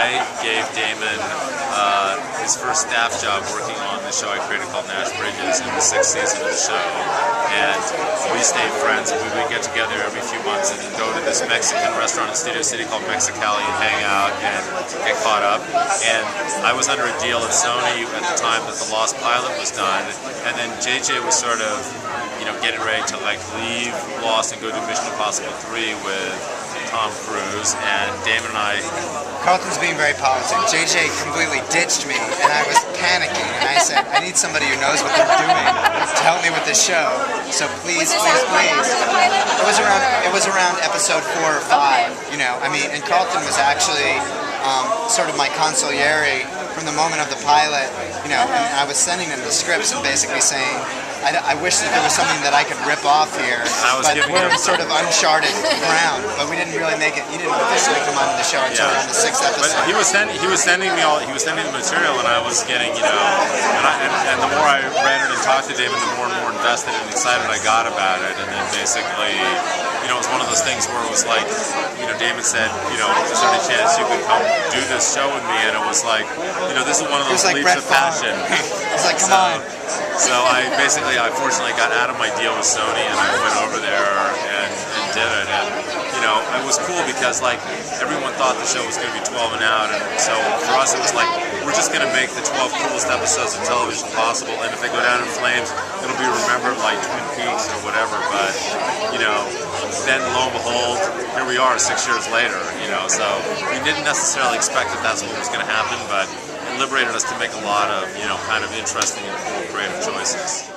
I gave Damon his first staff job working on the show I created called Nash Bridges in the 6th season of the show. And we stayed friends, and we would get together every few months and go to this Mexican restaurant in Studio City called Mexicali and hang out and get caught up. And I was under a deal at Sony at the time that the Lost pilot was done, and then JJ was sort of, getting ready to leave Lost and go do Mission Impossible 3 with Tom Cruise, and Damon and I... Carlton's being very politic. JJ completely ditched me, and I was panicking, and I said, I need somebody who knows what they're doing to help me with this show, so please, please, please. It was around episode 4 or 5, and Carlton was actually sort of my consigliere from the moment of the pilot, and I was sending him the scripts and basically saying, I wish that there was something that I could rip off here, but we're in sort of uncharted ground. But we didn't really make it. He didn't officially come onto the show until around the 6th episode. But he was sending me the material, and I was getting, and the more I read it and talked to Damon, the more and more invested and excited I got about it. And then basically, it was one of those things where it was like, Damon said, is there any chance you could come do this show with me? And it was like, this is one of those leaps of passion. It's like, come on. So I fortunately got out of my deal with Sony, and I went over there and did it. And it was cool because everyone thought the show was going to be 12 and out, and so for us it was like, we're just going to make the 12 coolest episodes of television possible, and if they go down in flames, it'll be remembered like Twin Peaks or whatever. But then lo and behold, here we are 6 years later. So we didn't necessarily expect that that's what was going to happen, but it liberated us to make a lot of kind of interesting and cool creative choices.